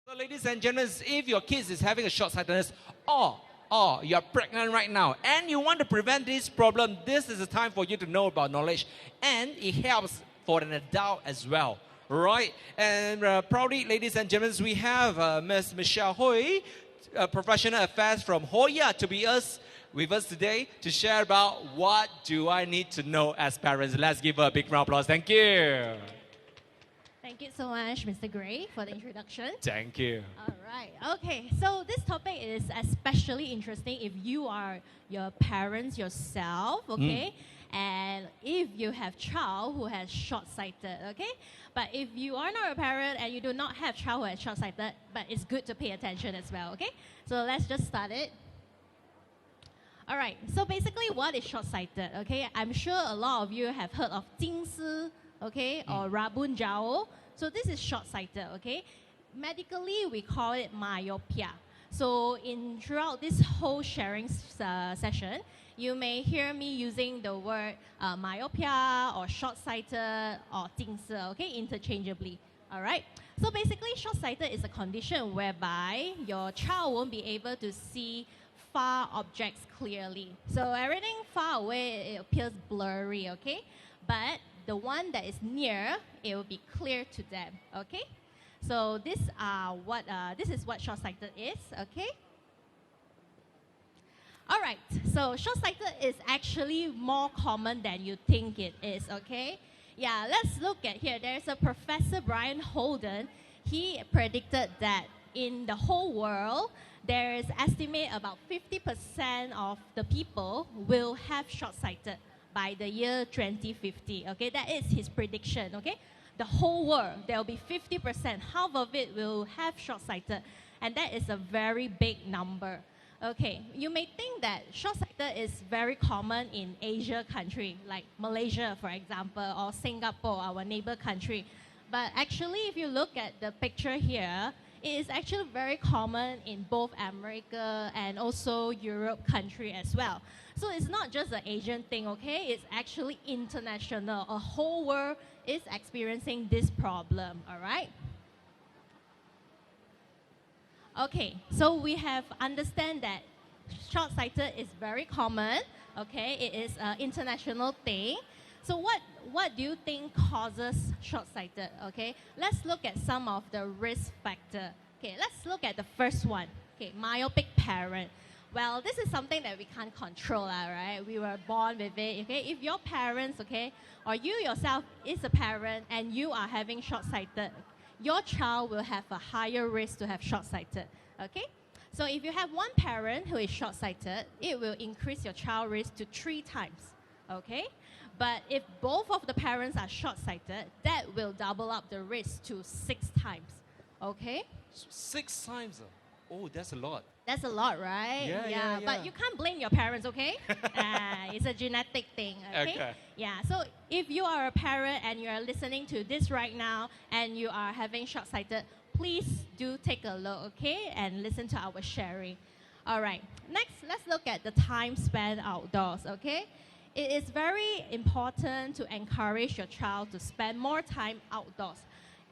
So ladies and gentlemen, if your kids is having a short-sightedness or you're pregnant right now and you want to prevent this problem, this is the time for you to know about knowledge, and it helps for an adult as well. Right? And proudly, ladies and gentlemen, we have Ms Michelle Hooi, Professional Affairs from HOYA, to be with us today to share about what do I need to know as parents. Let's give her a big round of applause. Thank you. Thank you so much, Mr. Gray, for the introduction. Thank you. All right. Okay, so this topic is especially interesting if you are your parents yourself, okay? And if you have child who has short-sighted, okay? But if you are not a parent and you do not have child who has short-sighted, but it's good to pay attention as well, okay? So let's just start it. All right, so basically what is short-sighted, okay? I'm sure a lot of you have heard of 近视, okay, or rabun jao. So this is short-sighted, okay? Medically, we call it myopia. So throughout this whole sharing session, you may hear me using the word myopia or short-sighted or 近视, okay, interchangeably, all right? So basically, short-sighted is a condition whereby your child won't be able to see far objects clearly. So everything far away, it appears blurry, okay? But the one that is near, it will be clear to them, okay? So this is what short-sighted is, okay? All right, so short-sighted is actually more common than you think it is, okay? Yeah, let's look at here. There's a Professor Brian Holden. He predicted that in the whole world, there is estimate about 50% of the people will have short-sighted by the year 2050, okay? That is his prediction, okay? The whole world, there will be 50%, half of it will have short-sighted, and that is a very big number. Okay, you may think that short-sighted is very common in Asia country, like Malaysia, for example, or Singapore, our neighbor country. But actually, if you look at the picture here, it is actually very common in both America and also Europe country as well. So it's not just an Asian thing, okay? It's actually international. A whole world is experiencing this problem, all right? Okay, so we have understand that short-sighted is very common, okay? It is an international thing. So what do you think causes short-sighted, okay? Let's look at some of the risk factor. Okay, let's look at the first one, okay, myopic parent. Well, this is something that we can't control, right? We were born with it, okay? If your parents, okay, or you yourself is a parent and you are having short-sighted, your child will have a higher risk to have short-sighted, okay? So if you have one parent who is short-sighted, it will increase your child risk to 3 times, okay? But if both of the parents are short-sighted, that will double up the risk to 6 times, okay? 6 times? Oh, that's a lot. That's a lot, right? Yeah. But you can't blame your parents, okay? It's a genetic thing, okay? Yeah, so if you are a parent and you are listening to this right now and you are having short-sighted, please do take a look, okay? And listen to our sharing. All right, next, let's look at the time spent outdoors, okay? It is very important to encourage your child to spend more time outdoors.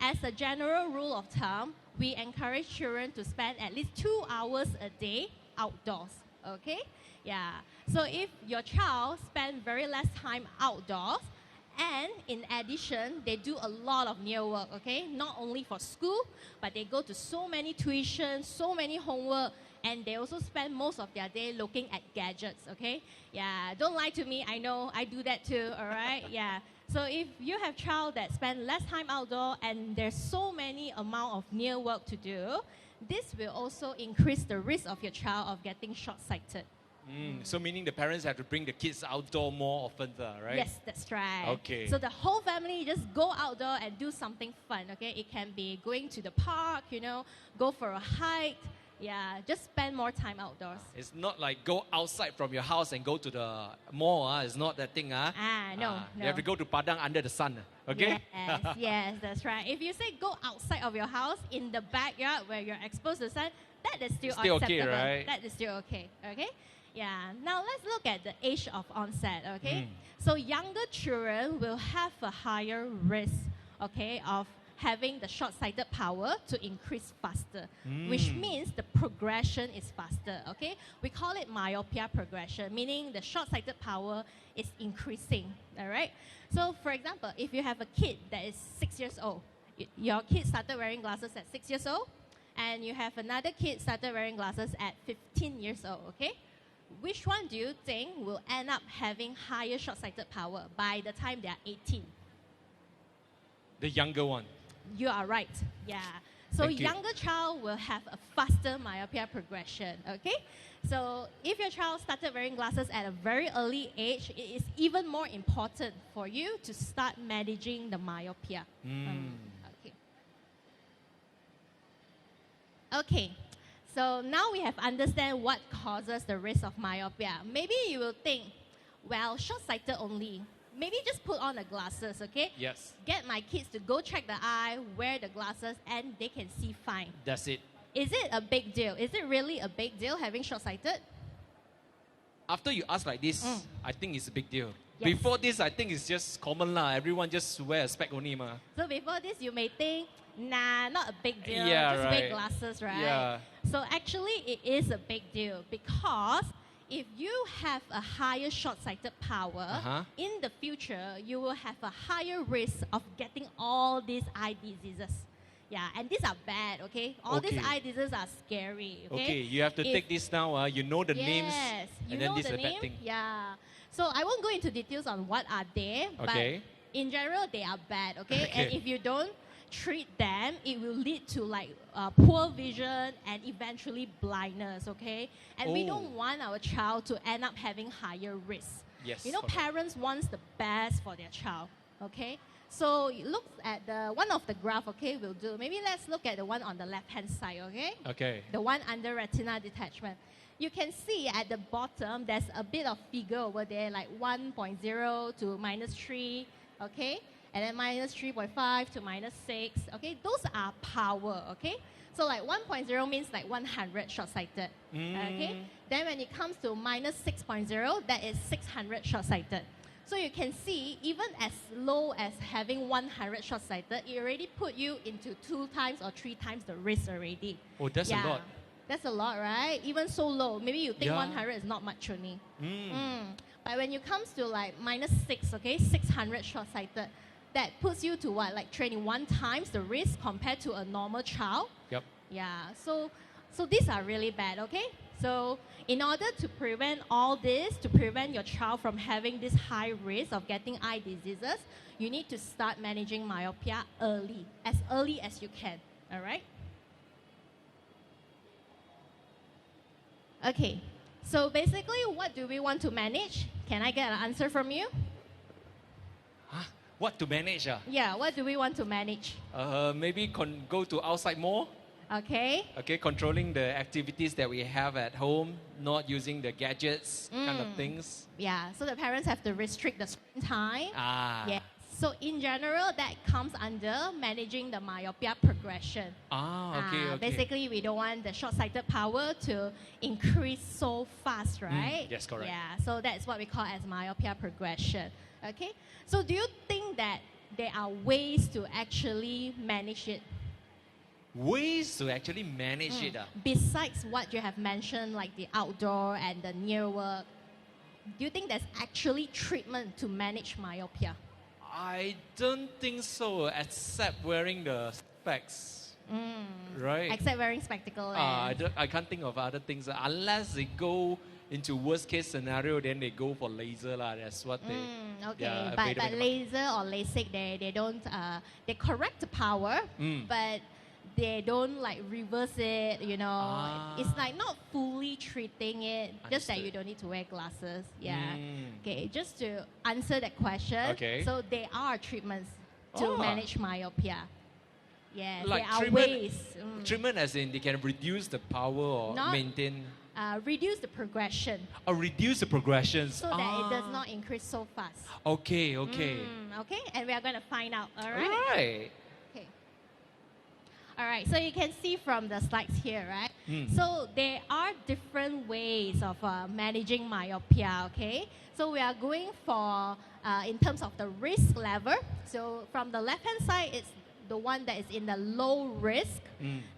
As a general rule of thumb, we encourage children to spend at least 2 hours a day outdoors, okay? Yeah, so if your child spends very less time outdoors, and in addition, they do a lot of near work, okay? Not only for school, but they go to so many tuitions, so many homework, and they also spend most of their day looking at gadgets, okay? Yeah, don't lie to me, I know, I do that too, all right? Yeah. So if you have child that spend less time outdoor and there's so many amount of near work to do, this will also increase the risk of your child of getting short-sighted. So meaning the parents have to bring the kids outdoor more often, right? Yes, that's right. Okay. So the whole family just go outdoor and do something fun, okay? It can be going to the park, you know, go for a hike. Yeah, just spend more time outdoors. It's not like go outside from your house and go to the mall. It's not that thing. No. You have to go to Padang under the sun. Okay? Yes, that's right. If you say go outside of your house in the backyard where you're exposed to the sun, that is still acceptable. Okay, right? That is still okay. Okay? Yeah. Now let's look at the age of onset. Okay? So younger children will have a higher risk, okay, of having the short-sighted power to increase faster, which means the progression is faster, okay? We call it myopia progression, meaning the short-sighted power is increasing, all right? So, for example, if you have a kid that is 6 years old, your kid started wearing glasses at 6 years old, and you have another kid started wearing glasses at 15 years old, okay? Which one do you think will end up having higher short-sighted power by the time they are 18? The younger one. You are right, yeah. So younger child will have a faster myopia progression, okay? So if your child started wearing glasses at a very early age, it is even more important for you to start managing the myopia. Okay, so now we have understand what causes the risk of myopia. Maybe you will think, well, short-sighted only. Maybe just put on the glasses, okay? Yes. Get my kids to go check the eye, wear the glasses, and they can see fine. That's it. Is it a big deal? Is it really a big deal having short-sighted? After you ask like this, I think it's a big deal. Yes. Before this, I think it's just common lah. Everyone just wear a spec only ma. So before this, you may think, nah, not a big deal. Yeah, just right. wear glasses, right? Yeah. So actually, it is a big deal because if you have a higher short-sighted power, in the future, you will have a higher risk of getting all these eye diseases. Yeah, and these are bad, okay? All these eye diseases are scary, okay? Okay, you have to take this now. You know the names, Yes, you and then know this the is a bad name? thing. Yeah. So I won't go into details on what are they, Okay. but in general, they are bad, okay? And if you don't treat them, it will lead to like poor vision and eventually blindness, okay? And we don't want our child to end up having higher risk. Yes. You know, correct. parents want the best for their child, okay? So look at the one of the graph, okay, we'll do. Maybe let's look at the one on the left-hand side, okay? Okay. The one under retina detachment. You can see at the bottom, there's a bit of figure over there, like 1.0 to -3, okay? And then -3.5 to -6, okay? Those are power, okay? So like 1.0 means like 100 short-sighted, okay? Then when it comes to -6.0, that is 600 short-sighted. So you can see, even as low as having 100 short-sighted, it already put you into 2 times or 3 times the risk already. Oh, that's a lot. That's a lot, right? Even so low. Maybe you think Yeah. 100 is not much only. But when it comes to like -6, okay, 600 short-sighted, that puts you to what, like 21 times the risk compared to a normal child? Yep. Yeah, so these are really bad, okay? So in order to prevent all this, to prevent your child from having this high risk of getting eye diseases, you need to start managing myopia early as you can, all right? Okay, so basically what do we want to manage? Can I get an answer from you? Huh? What to manage? Yeah, what do we want to manage? Maybe go to outside more. Okay. Okay, controlling the activities that we have at home, not using the gadgets, kind of things. Yeah, so the parents have to restrict the screen time. Ah. Yeah. So in general, that comes under managing the myopia progression. Okay. Basically, we don't want the short-sighted power to increase so fast, right? Yes, correct. Yeah, so that's what we call as myopia progression. Okay. So do you think that there are ways to actually manage it? Ways to actually manage it. Besides what you have mentioned, like the outdoor and the near work, do you think there's actually treatment to manage myopia? I don't think so, except wearing the specs. Right? Except wearing spectacles. I can't think of other things. Unless they go into worst case scenario, then they go for laser. That's what they... Okay, yeah, but laser or LASIK, they don't... they correct the power, but they don't like reverse it, you know. It's like not fully treating it, just that you don't need to wear glasses. Yeah. Okay, just to answer that question. Okay. So there are treatments to manage myopia. Yes, like there are treatment, ways. Treatment as in they can reduce the power or maintain... reduce the progression. Or reduce the progression. So that it does not increase so fast. Okay. Okay, and we are going to find out, all right? Right. Okay. All right, so you can see from the slides here, right? So there are different ways of managing myopia, okay? So we are going for, in terms of the risk level. So from the left-hand side, it's the one that is in the low risk.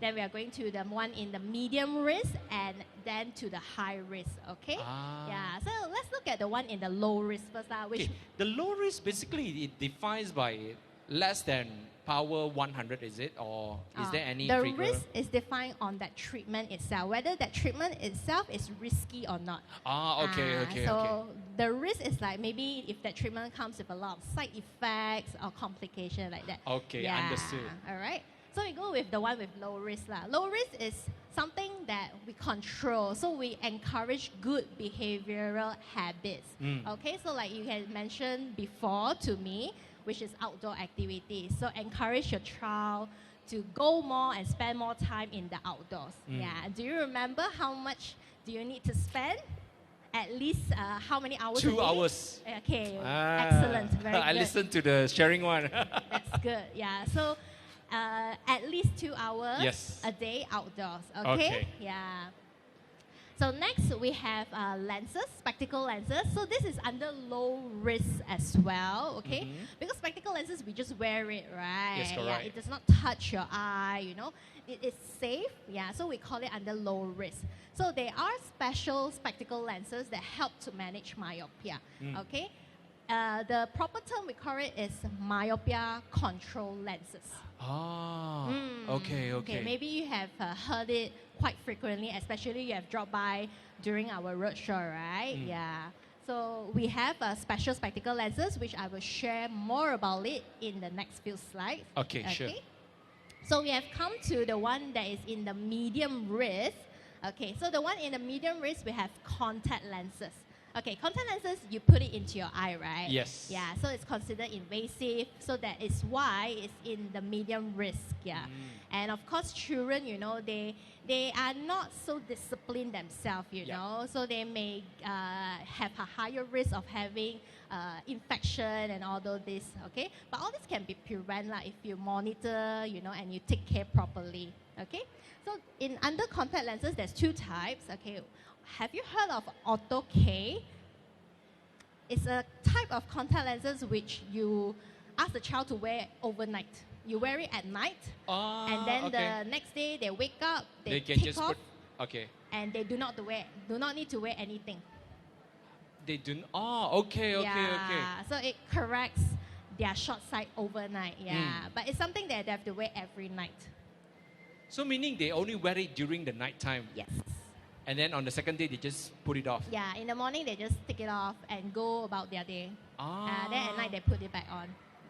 Then we are going to the one in the medium risk, and then to the high risk. Okay. Yeah. So let's look at the one in the low risk first. Which Okay. The low risk basically it defines by less than power 100, is it, or is there any the figure? risk is defined on that treatment itself, whether that treatment itself is risky or not. So the risk is like maybe if that treatment comes with a lot of side effects or complications like that. Okay, understood. All right. So we go with the one with low risk. Low risk is something that we control. So we encourage good behavioral habits. Okay, so like you had mentioned before to me, which is outdoor activities. So encourage your child to go more and spend more time in the outdoors. Yeah. Do you remember how much do you need to spend? At least how many hours? 2 hours. Okay, excellent. Very good. I listened to the sharing one. That's good. Yeah. So at least 2 hours a day outdoors. Okay. Yeah. So next we have lenses, spectacle lenses. So this is under low risk as well, okay? Because spectacle lenses, we just wear it, right? Yes, correct. Yeah, it does not touch your eye, you know. It is safe, yeah, so we call it under low risk. So there are special spectacle lenses that help to manage myopia, okay? The proper term we call it is myopia control lenses. Okay. Maybe you have heard it quite frequently, especially you have dropped by during our roadshow, right? Yeah. So we have special spectacle lenses, which I will share more about it in the next few slides. Okay, sure. So we have come to the one that is in the medium risk. Okay, so the one in the medium risk, we have contact lenses. Okay, contact lenses, you put it into your eye, right? Yes. Yeah, so it's considered invasive. So that is why it's in the medium risk, yeah. And of course, children, you know, they are not so disciplined themselves, you know. So they may have a higher risk of having infection and all of this, okay? But all this can be prevented if you monitor, you know, and you take care properly, okay? So in under contact lenses, there's 2 types, okay? Have you heard of auto K? It's a type of contact lenses which you ask the child to wear overnight. You wear it at night, and then the next day they wake up, they can take just off, and they do not need to wear anything. They do. Okay. So it corrects their short sight overnight. Yeah, but it's something that they have to wear every night. So meaning they only wear it during the night time. Yes. And then on the second day, they just put it off. Yeah, in the morning, they just take it off and go about their day. Then at night, they put it back on.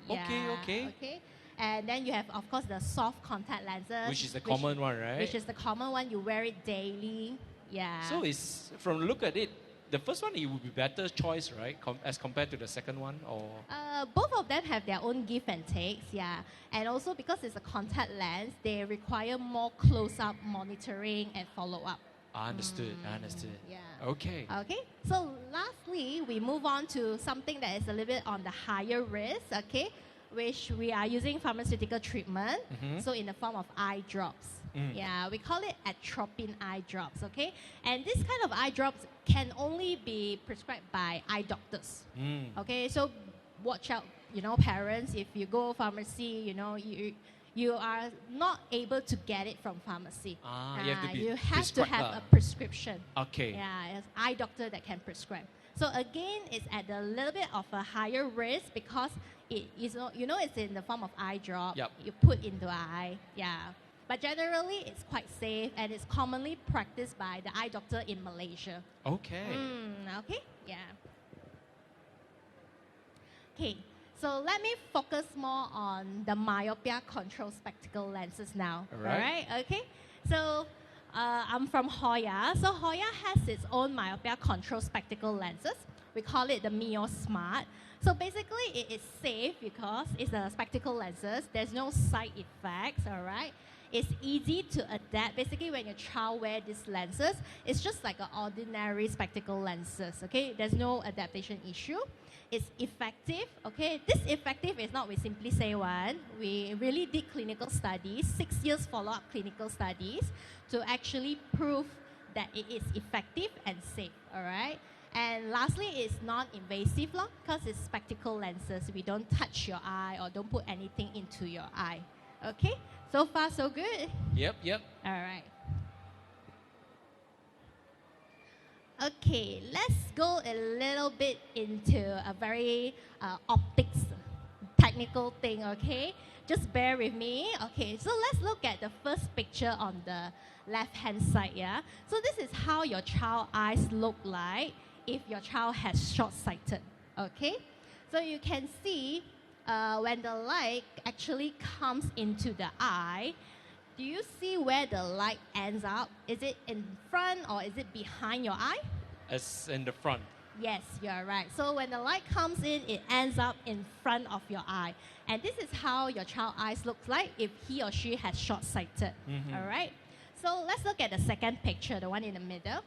Yeah, okay. And then you have, of course, the soft contact lenses. Which is the common one, right? Which is the common one. You wear it daily. Yeah. So it's, from look at it, the first one, it would be better choice, right? As compared to the second one, or? Both of them have their own give and takes, yeah. And also because it's a contact lens, they require more close-up monitoring and follow-up. Understood. Yeah. Okay. So lastly, we move on to something that is a little bit on the higher risk, okay, which we are using pharmaceutical treatment, so in the form of eye drops. Yeah, we call it atropine eye drops, okay? And this kind of eye drops can only be prescribed by eye doctors, okay? So watch out, you know, parents, if you go pharmacy, you know, you are not able to get it from pharmacy. You have to have a prescription. Okay. Yeah, it's eye doctor that can prescribe. So again, it's at a little bit of a higher risk because it is, you know, it's in the form of eye drop. You put into eye. Yeah. But generally, it's quite safe and it's commonly practiced by the eye doctor in Malaysia. Okay. Okay. Yeah. Okay. So let me focus more on the myopia control spectacle lenses now. All right. Okay. So I'm from HOYA. So HOYA has its own myopia control spectacle lenses. We call it the Mio Smart. So basically, it is safe because it's a spectacle lenses. There's no side effects. All right. It's easy to adapt. Basically, when your child wears these lenses, it's just like an ordinary spectacle lenses. Okay. There's no adaptation issue. It's effective, okay? This effective is not we simply say one. We really did clinical studies, 6 years follow-up clinical studies to actually prove that it is effective and safe, all right? And lastly, it's non-invasive because it's spectacle lenses. We don't touch your eye or don't put anything into your eye, Okay, so far so good. Yep. All right. Okay, let's go a little bit into a very optics technical thing, okay? Just bear with me. Okay, so let's look at the first picture on the left-hand side, yeah? So this is how your child eyes look like if your child has short-sighted, okay? So you can see when the light actually comes into the eye, do you see where the light ends up? Is it in front or is it behind your eye? It's in the front. Yes, you're right. So when the light comes in, it ends up in front of your eye. And this is how your child's eyes looks like if he or she has short-sighted. All right? So let's look at the second picture, the one in the middle.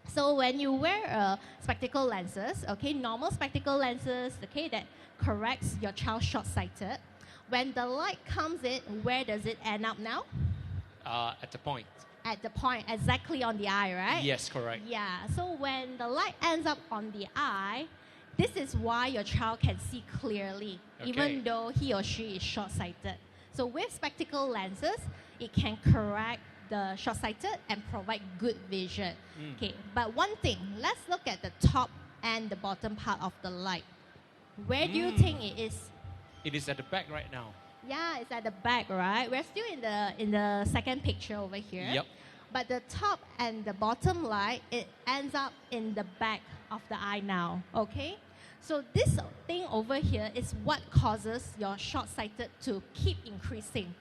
So when you wear spectacle lenses, okay, normal spectacle lenses, okay, that corrects your child short-sighted. When the light comes in, where does it end up now? At the point. At the point, exactly on the eye, right? Yes, correct. Yeah, so when the light ends up on the eye, this is why your child can see clearly, even though he or she is short-sighted. So with spectacle lenses, it can correct the short-sighted and provide good vision. Okay, but one thing, let's look at the top and the bottom part of the light. Where do you think it is? It is at the back right now. Yeah, it's at the back, right? We're still in the second picture over here. Yep. But the top and the bottom light, it ends up in the back of the eye now, okay? So this thing over here is what causes your short-sighted to keep increasing.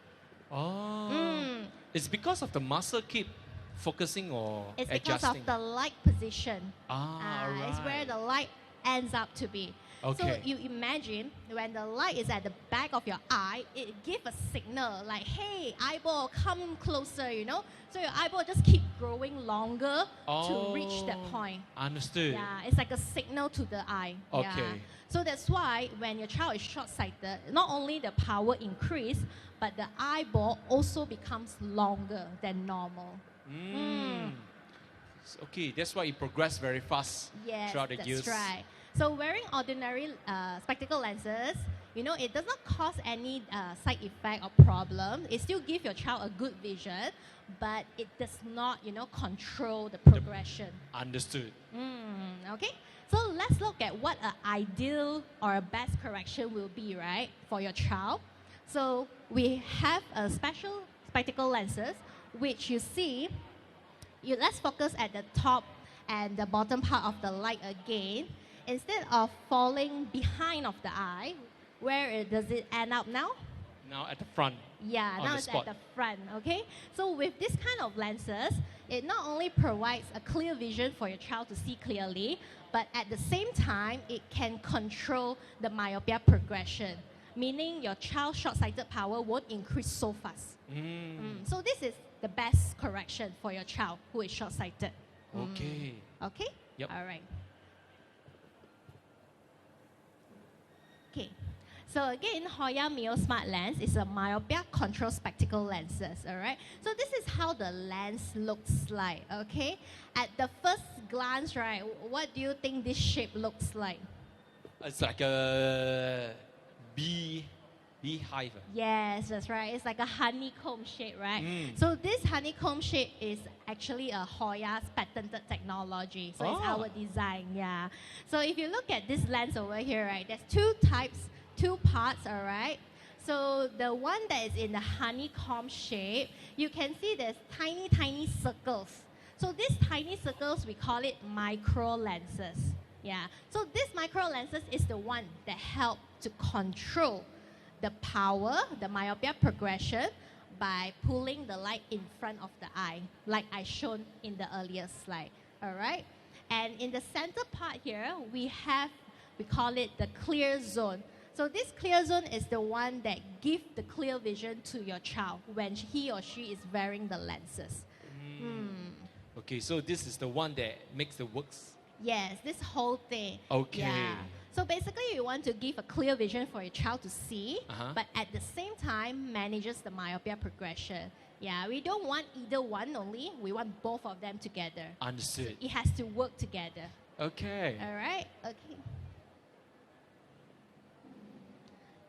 Oh. It's because of the muscle keep focusing or It's adjusting? because of the light position. Right. It's where the light ends up to be. Okay. So you imagine when the light is at the back of your eye, it gives a signal like, hey, eyeball, come closer, you know? So your eyeball just keep growing longer to reach that point. Understood. Yeah, it's like a signal to the eye. Okay. Yeah. So that's why when your child is short-sighted, not only the power increase, but the eyeball also becomes longer than normal. Okay, that's why it progressed very fast throughout the years. That's right. So wearing ordinary spectacle lenses, you know, it does not cause any side effect or problem. It still gives your child a good vision, but it does not, you know, control the progression. Understood. Okay, so let's look at what an ideal or a best correction will be, right, for your child. So we have a special spectacle lenses, which you see, let's focus at the top and the bottom part of the light again. Instead of falling behind of the eye, where does it end up now? Now at the front. Yeah, on now the it's spot. at the front, okay? So with this kind of lenses, it not only provides a clear vision for your child to see clearly, but at the same time, it can control the myopia progression, meaning your child's short-sighted power won't increase so fast. So this is the best correction for your child who is short-sighted. Okay. Okay? Yep. All right. Okay, so again, HOYA Mio Smart Lens is a myopia control spectacle lenses, all right? So this is how the lens looks like, okay? At the first glance, right, what do you think this shape looks like? It's like a beehive. Yes, that's right. It's like a honeycomb shape, right? So this honeycomb shape is actually a HOYA's patented technology. So it's our design, yeah. So if you look at this lens over here, right, there's two parts, all right? So the one that is in the honeycomb shape, you can see there's tiny, tiny circles. So these tiny circles, we call it micro lenses. Yeah. So this micro lenses is the one that help to control the power, the myopia progression, by pulling the light in front of the eye, like I shown in the earlier slide. All right? And in the center part here, we call it the clear zone. So this clear zone is the one that gives the clear vision to your child when he or she is wearing the lenses. Okay, so this is the one that makes the works. Yes, this whole thing. Okay. Yeah. So basically, you want to give a clear vision for your child to see, but at the same time, manages the myopia progression. Yeah, we don't want either one only. We want both of them together. Understood. It has to work together. Okay. All right? Okay.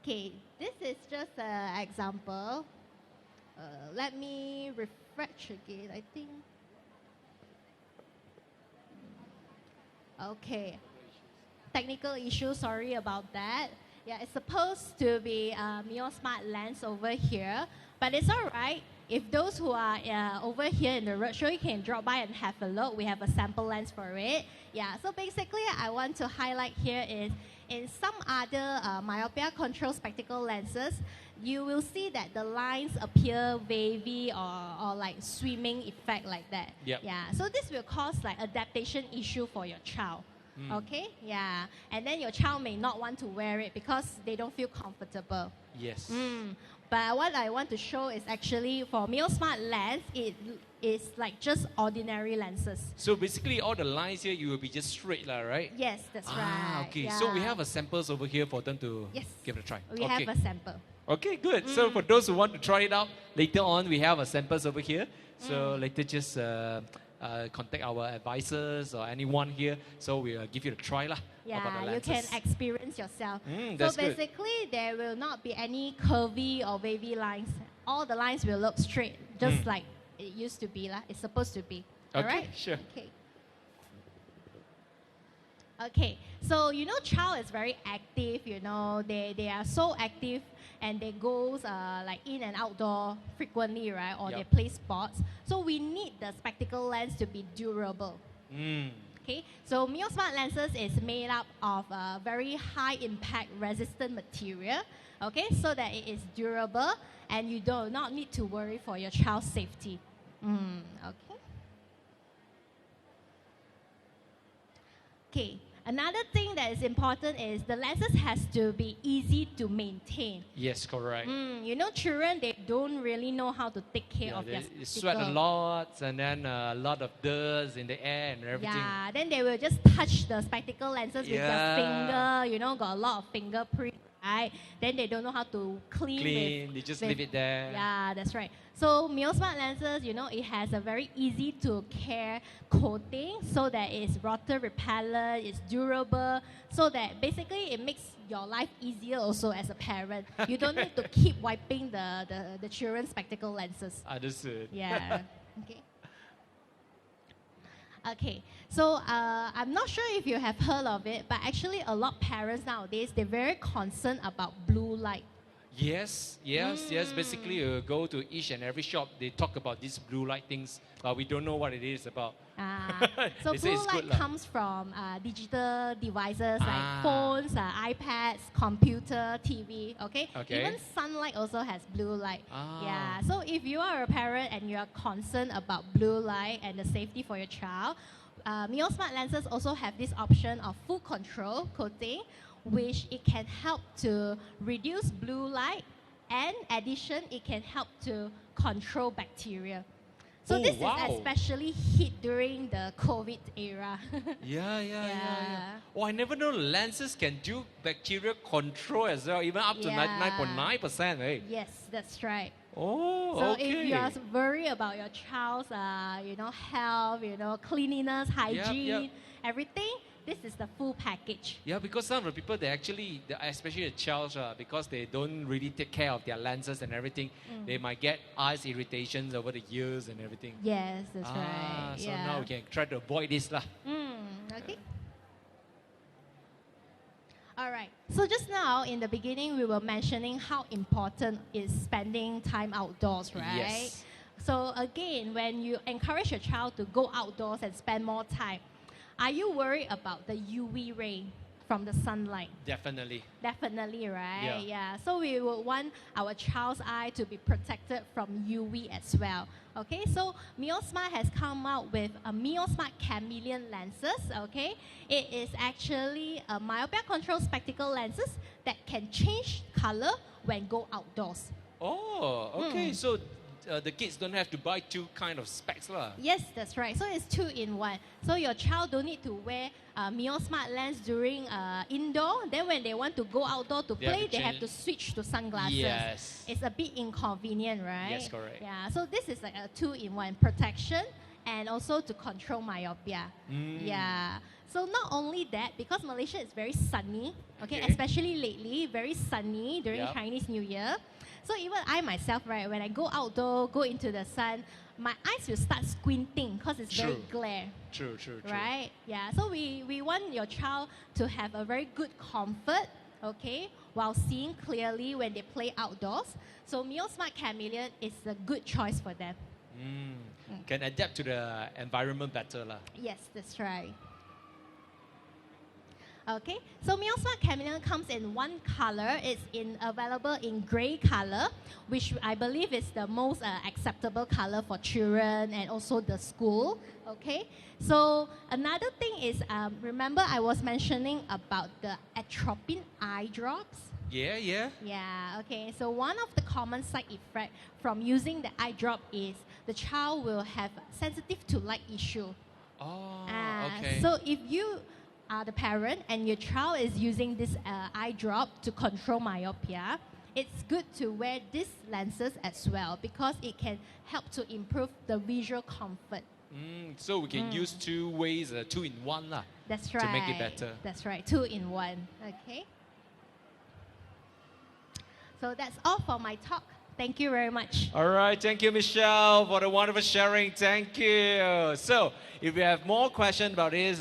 Okay, this is just an example. Let me refresh again, I think. Okay. Technical issue, sorry about that. Yeah, it's supposed to be MyoSmart lens over here, but it's all right. If those who are over here in the roadshow, you can drop by and have a look. We have a sample lens for it. Yeah, so basically I want to highlight here is in some other myopia control spectacle lenses, you will see that the lines appear wavy or like swimming effect like that. Yep. Yeah, so this will cause like adaptation issue for your child. Okay, yeah, and then your child may not want to wear it because they don't feel comfortable. Yes. But what I want to show is actually for MyoSmart lens, it is like just ordinary lenses. So basically all the lines here, you will be just straight, right? Yes, that's right. Okay. Yeah. So we have a samples over here for them to Yes. give it a try. We okay. have a sample. Okay, good. So for those who want to try it out, later on we have a samples over here. So later just contact our advisors or anyone here. So we'll give you a try about the Yeah, you lenses. can experience yourself. So That's good. basically, there will not be any curvy or wavy lines. All the lines will look straight, just like it used to be. It's supposed to be. Okay, All right? sure. Okay. Okay, so child is very active, they are so active and they go like in and outdoor frequently, right? Or they play sports. So we need the spectacle lens to be durable. Okay, so MyoSmart lenses is made up of a very high impact resistant material, okay, so that it is durable and you do not need to worry for your child's safety. Okay. Okay, another thing that is important is the lenses has to be easy to maintain. Yes, correct. Children, they don't really know how to take care of their they sweat a lot and then a lot of dust in the air and everything. Yeah, then they will just touch the spectacle lenses with their finger, got a lot of fingerprint, right? Then they don't know how to clean. They just leave it there. Yeah, that's right. So MyoSmart lenses, it has a very easy to care coating so that it's water repellent, it's durable, so that basically it makes your life easier also as a parent. You don't need to keep wiping the children's spectacle lenses. Understood. Yeah. Okay. Okay, so I'm not sure if you have heard of it, but actually a lot of parents nowadays, they're very concerned about blue light. Yes. Basically, you go to each and every shop, they talk about these blue light things, but we don't know what it is about. So They say blue it's light good comes from digital devices like phones, iPads, computer, TV, okay? Even sunlight also has blue light. Yeah, so if you are a parent and you are concerned about blue light and the safety for your child, MyoSmart lenses also have this option of full control coating, which it can help to reduce blue light, and addition, it can help to control bacteria. So this is especially hit during the COVID era. Yeah. Oh, I never know lenses can do bacteria control as well, even up to 99.9%, right? Yes, that's right. Oh, so okay. if you are worried about your child's, health, cleanliness, hygiene, everything, this is the full package. Yeah, because some of the people, they actually, especially the child, because they don't really take care of their lenses and everything, they might get eyes irritations over the years and everything. Yes, that's right. So now we can try to avoid this. Okay. All right. So just now, in the beginning, we were mentioning how important is spending time outdoors, right? Yes. So again, when you encourage your child to go outdoors and spend more time, are you worried about the UV ray from the sunlight? Definitely. Definitely, right? Yeah. So we would want our child's eye to be protected from UV as well. Okay, so MyoSmart has come out with a MyoSmart Chameleon lenses. Okay, it is actually a myopia control spectacle lenses that can change color when go outdoors. Oh, okay. So the kids don't have to buy two kind of specs lah. Yes, that's right. So it's 2 in 1. So your child don't need to wear MyoSmart lens during indoor. Then when they want to go outdoor to play, they have to switch to sunglasses. Yes. It's a bit inconvenient, right? Yes, correct. Yeah. So this is like a 2 in 1 protection and also to control myopia. Yeah. So not only that, because Malaysia is very sunny, okay, Okay. especially lately, very sunny during Yep. Chinese New Year. So even I myself, right, when I go outdoor, go into the sun, my eyes will start squinting because it's very True. glare, True, true, true. right? Yeah, so we want your child to have a very good comfort, okay, while seeing clearly when they play outdoors. So Mio Smart Chameleon is a good choice for them. Can adapt to the environment better lah. Yes, that's right. Okay, so Mio Smart Chameleon comes in one color. It's available in grey color, which I believe is the most acceptable color for children and also the school. Okay, so another thing is, remember I was mentioning about the atropine eye drops? Yeah, yeah. Yeah, okay. So one of the common side effects from using the eye drop is the child will have sensitive to light issue. Oh, Ah, okay. So if you are the parent and your child is using this eye drop to control myopia, it's good to wear these lenses as well because it can help to improve the visual comfort. So we can use two ways, 2 in 1 lah. That's right. To make it better. That's right. 2 in 1. Okay. So that's all for my talk. Thank you very much. All right, thank you, Michelle, for the wonderful sharing. Thank you. So, if you have more questions about this,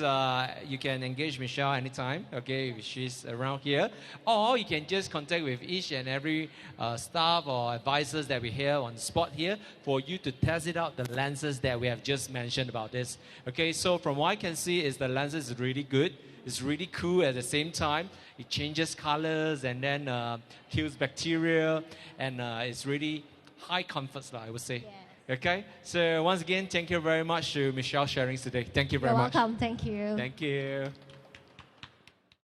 you can engage Michelle anytime, okay, if she's around here. Or you can just contact with each and every staff or advisors that we have on the spot here for you to test it out, the lenses that we have just mentioned about this. Okay, so from what I can see is the lenses is really good. It's really cool at the same time. It changes colors and then kills bacteria, and it's really high comforts, I would say. Yes. Okay, so once again, thank you very much to Michelle sharing today. Thank you very You're much. welcome. Thank you. Thank you.